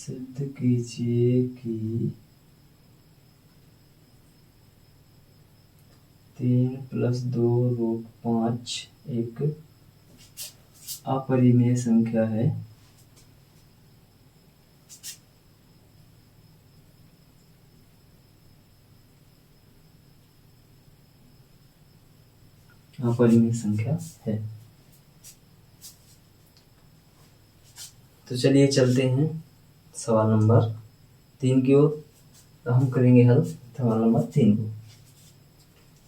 सिद्ध कीजिए कि 3 + 2√5 एक अपरिमेय संख्या है। अपरिमेय संख्या है। तो चलिए चलते हैं सवाल नंबर 3 की ओर। तो हम करेंगे हल सवाल नंबर 3 को।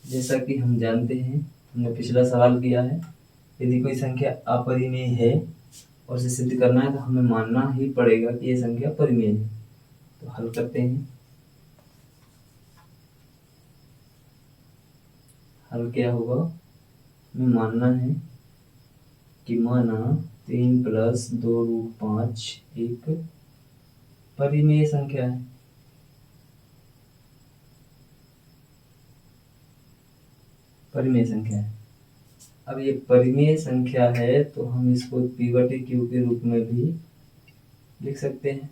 जैसा कि हम जानते हैं, हमने पिछला सवाल किया है, यदि कोई संख्या अपरिमेय है और उसे सिद्ध करना है तो हमें मानना ही पड़ेगा कि यह संख्या परिमेय है। तो हल करते हैं। हल क्या होगा, हमें मानना है कि माना 3 + 2√5 एक परिमेय संख्या है। परिमेय संख्या है। अब ये परिमेय संख्या है तो हम इसको P/Q के रूप में भी लिख सकते हैं।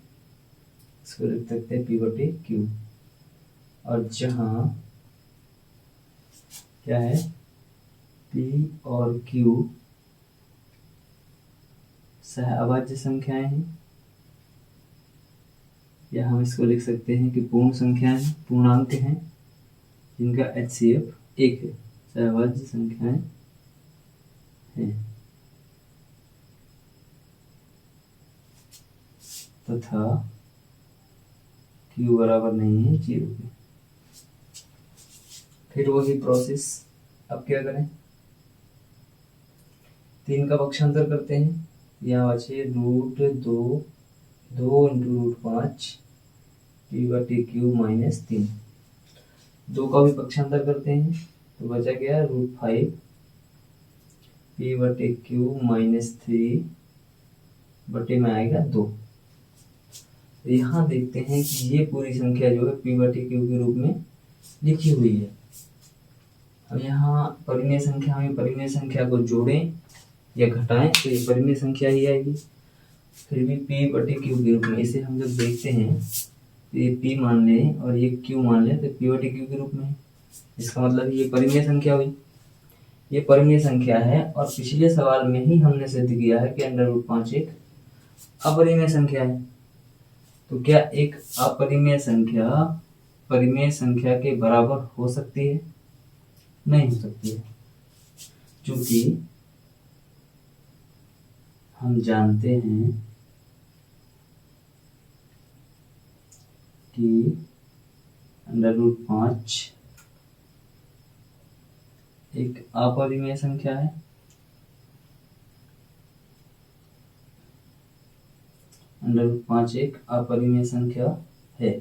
इसको लिख सकते हैं P/Q। और जहां क्या है, P और Q सहअभाज्य संख्याएं हैं, या हम इसको लिख सकते हैं कि पूर्ण संख्याएं, पूर्णांक हैं जिनका HCF 1 है। सहअभाज्य संख्याएं हैं तथा Q बराबर नहीं है 0 के। फिर वही प्रोसेस। अब क्या करें, 3 का पक्षांतर करते हैं। यहाँ बचे √2 2 × √5 P/Q - 3। 2 का भी पक्षांतर करते हैं तो बचा गया √5 P/Q - 3 बटे में आएगा 2। तो यहाँ देखते हैं कि ये पूरी संख्या जो है P/Q के रूप में लिखी हुई है। अब यहाँ परिमेय संख्या, हमें परिमेय संख्या को जोड़ें या घटाएं तो ये परिमेय संख्या ही आएगी। फिर भी P/Q के रूप में इसे हम जब देखते हैं तो ये P मान लें और ये Q मान लें तो P/Q के रूप में। इसका मतलब ये परिमेय संख्या हुई। ये परिमेय संख्या है और पिछले सवाल में ही हमने सिद्ध किया है कि √5 एक अपरिमेय संख्या है। तो क्या एक अपरिमेय संख्या परिमेय संख्या के बराबर हो सकती है? नहीं हो सकती है, क्योंकि हम जानते हैं कि √5 एक अपरिमेय संख्या है। √5 एक अपरिमेय संख्या है।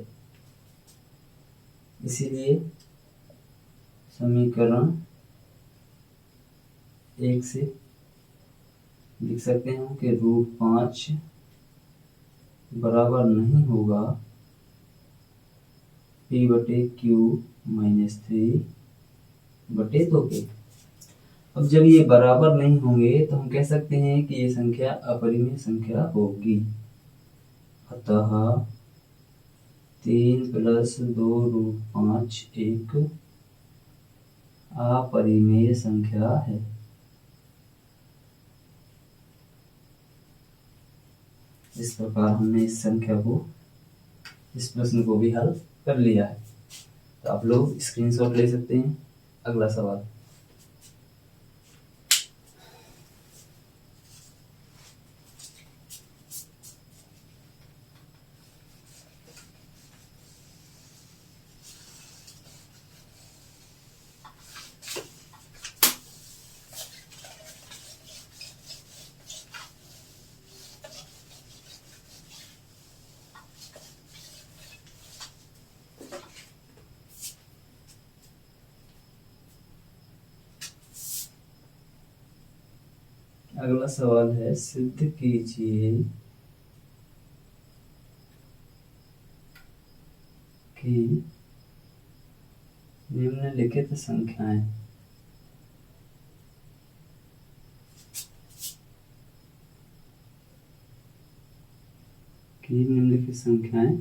इसीलिए समीकरण 1 से लिख सकते हैं कि √5 बराबर नहीं होगा P/Q - 3 बटे 2 के। अब जब ये बराबर नहीं होंगे तो हम कह सकते हैं कि ये संख्या अपरिमेय संख्या होगी। अतः 3 + 2√5 एक अपरिमेय संख्या है। इस प्रकार हमने इस संख्या को, इस प्रश्न को भी हल कर लिया है। तो आप लोग स्क्रीनशॉट ले सकते हैं। अगला सवाल। अगला सवाल है, सिद्ध कीजिए कि निम्नलिखित संख्याएं कि निम्नलिखित संख्याएं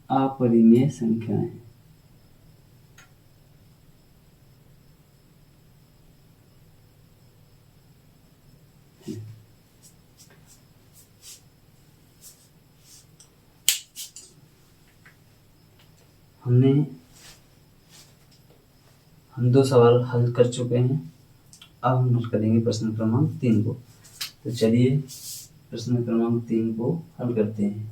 अपरिमेय संख्याएं हैं। हम 2 सवाल हल कर चुके हैं। अब हम हल करेंगे प्रश्न क्रमांक 3 को। तो चलिए प्रश्न क्रमांक 3 को हल करते हैं।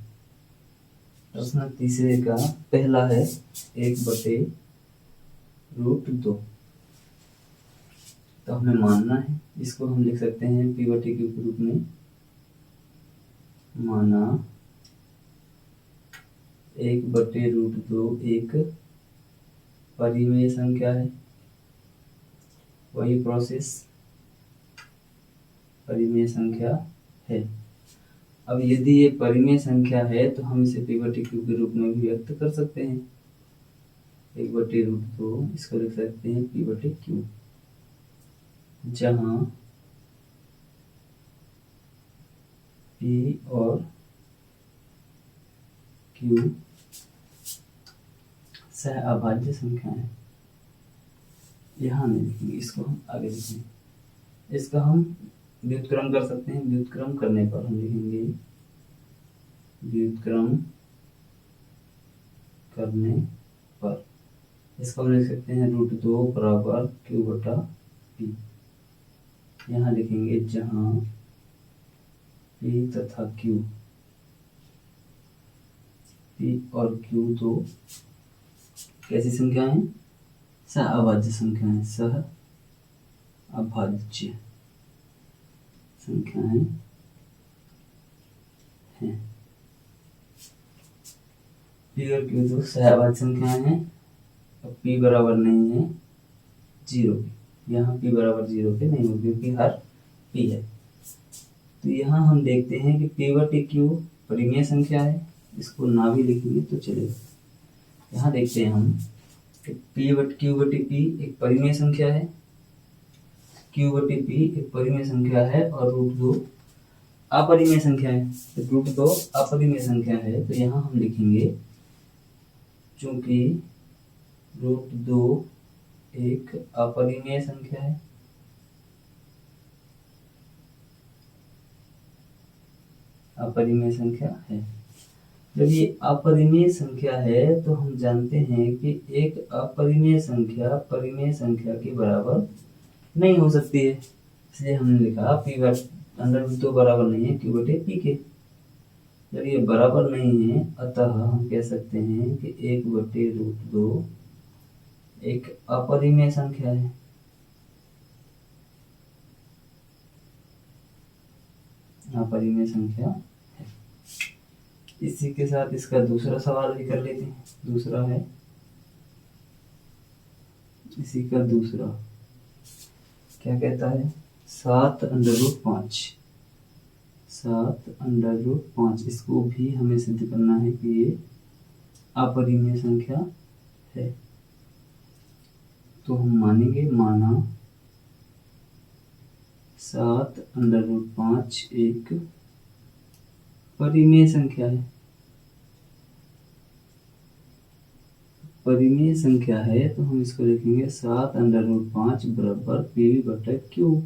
प्रश्न तीसरे का पहला है 1/√2। तो हमें मानना है, इसको हम लिख सकते हैं p/q के रूप में। माना 1/√2 एक परिमेय संख्या है। वही प्रोसेस परिमेय संख्या है। अब यदि ये परिमेय संख्या है तो हम इसे p/q के रूप में भी व्यक्त कर सकते हैं। 1/√2 इसको लिख सकते हैं p/q, जहां p और q सह अभाज्य संख्या है। यहाँ नहीं लिखेंगे, इसको हम आगे लिखेंगे। इसका हम व्युत्क्रम कर सकते हैं। व्युत्क्रम करने पर हम लिखेंगे, व्युत्क्रम करने पर इसको हम लिख सकते हैं √2 बराबर q/p। यहाँ लिखेंगे जहाँ p तथा q, p और q दो कैसी संख्याएं हैं? सह अभाज्य संख्याएं। सह अभाज्य संख्याएं हैं। p और q दो सह अभाज्य संख्याएं हैं। अब p बराबर नहीं है 0 के, यहाँ p बराबर 0 के नहीं हो, क्योंकि हर p है। तो यहाँ हम देखते हैं कि p/q परिमेय संख्या है। इसको ना भी लिखेंगे तो चलेगा। यहाँ देखते हैं हम कि q/p एक परिमेय संख्या है, q/p एक परिमेय संख्या है और √2 अपरिमेय संख्या है। तो √2 अपरिमेय संख्या है, तो यहाँ हम लिखेंगे चूंकि √2 एक अपरिमेय संख्या है, अपरिमेय संख्या है। जब ये अपरिमेय संख्या है तो हम जानते हैं कि एक अपरिमेय संख्या परिमेय संख्या के बराबर नहीं हो सकती है। इसलिए हमने लिखा p/√2 बराबर नहीं है q/p के। जब ये बराबर नहीं है, अतः हम कह सकते हैं कि 1/√2 एक अपरिमेय संख्या है। अपरिमेय संख्या है। इसी के साथ इसका दूसरा सवाल भी कर लेते हैं। दूसरा है, इसी का दूसरा क्या कहता है? 7√5। 7√5 इसको भी हमें सिद्ध करना है कि ये अपरिमेय संख्या है। तो हम मानेंगे, माना 7√5 एक परिमेय संख्या है। परिमेय संख्या है तो हम इसको लिखेंगे 7√5 बराबर p/q।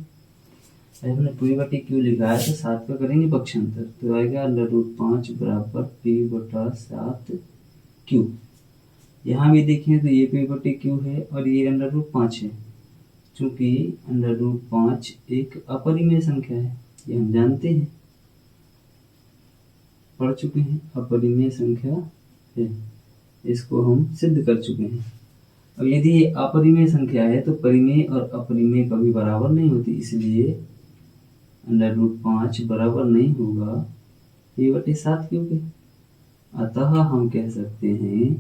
हमने p/q लिखा है तो 7 का करेंगे पक्षांतर, तो आएगा √5 बराबर p/7q। यहाँ भी देखें तो ये p/q है और ये √5 है। चूंकि √5 एक अपरिमेय संख्या है, ये हम जानते हैं, पढ़ चुके हैं, अपरिमेय संख्या है। इसको हम सिद्ध कर चुके हैं। अब यदि ये अपरिमेय संख्या है तो परिमेय और अपरिमेय कभी बराबर नहीं होती, इसलिए √5 बराबर नहीं होगा p/7q के। अतः हम कह सकते हैं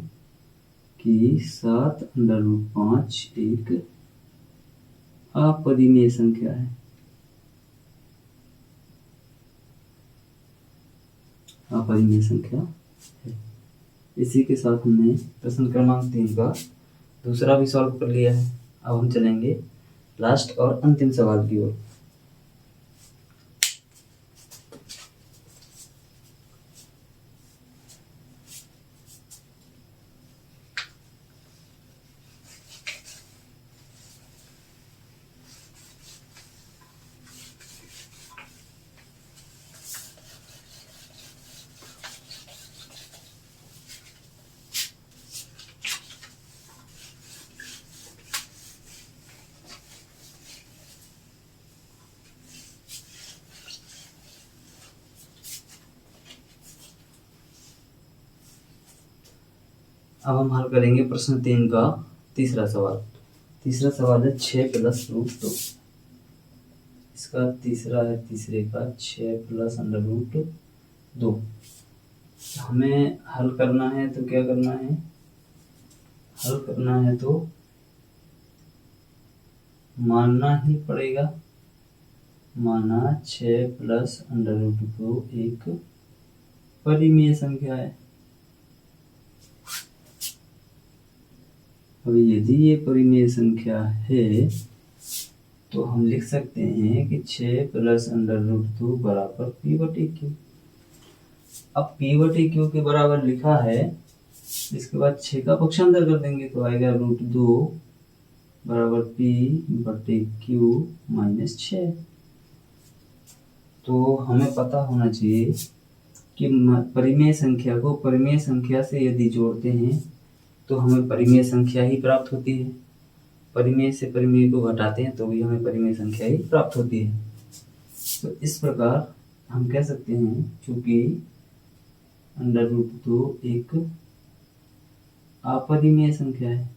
कि 7√5 एक अपरिमेय संख्या है। अपरिमेय संख्या है। इसी के साथ हमने प्रश्न क्रमांक 3 का दूसरा भी सॉल्व कर लिया है। अब हम चलेंगे लास्ट और अंतिम सवाल की ओर। अब हम हल करेंगे प्रश्न 3 का तीसरा सवाल। तीसरा सवाल है 6 प्लस रूट 2। इसका तीसरा है तीसरे का 6 प्लस अंडर रूट 2। हमें हल करना है तो क्या करना है, हल करना है तो मानना ही पड़ेगा, माना 6 प्लस अंडर रूट 2 एक परिमेय संख्या है। अब यदि ये परिमेय संख्या है तो हम लिख सकते हैं कि 6 प्लस अंडर रूट 2 बराबर पी बटे क्यू। अब पी बटे क्यू के बराबर लिखा है, इसके बाद 6 का पक्षांतर कर देंगे तो आएगा रूट 2 बराबर पी बटे क्यू माइनस 6। तो हमें पता होना चाहिए कि परिमेय संख्या को परिमेय संख्या से यदि जोड़ते हैं तो हमें परिमेय संख्या ही प्राप्त होती है, परिमेय से परिमेय को घटाते हैं तो भी हमें परिमेय संख्या ही प्राप्त होती है। तो इस प्रकार हम कह सकते हैं क्योंकि अंडर रूट 2 एक अपरिमेय संख्या है।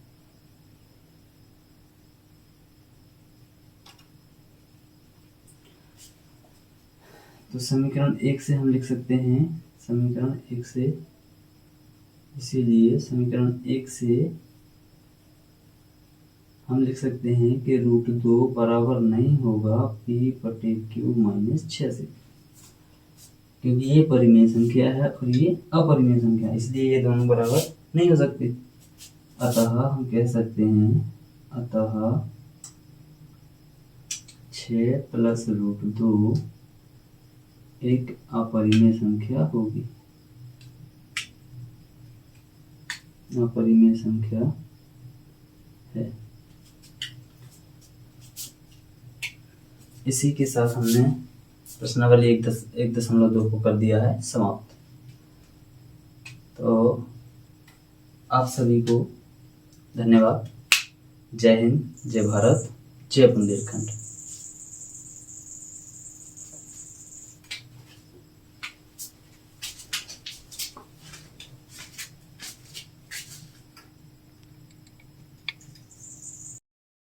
तो समीकरण 1 से हम लिख सकते हैं, समीकरण 1 से, इसीलिए समीकरण 1 से हम लिख सकते हैं कि रूट 2 बराबर नहीं होगा पी बटे क्यू माइनस 6 से, क्योंकि ये परिमेय संख्या है और ये अपरिमेय संख्या है, इसलिए ये दोनों बराबर नहीं हो सकते। अतः हम कह सकते हैं, अतः 6 प्लस रूट 2 एक अपरिमेय संख्या होगी, अपरिमेय संख्या है। इसी के साथ हमने प्रश्नावली 1.2 को कर दिया है समाप्त। तो आप सभी को धन्यवाद। जय हिंद, जय भारत, जय बुंदेलखंड।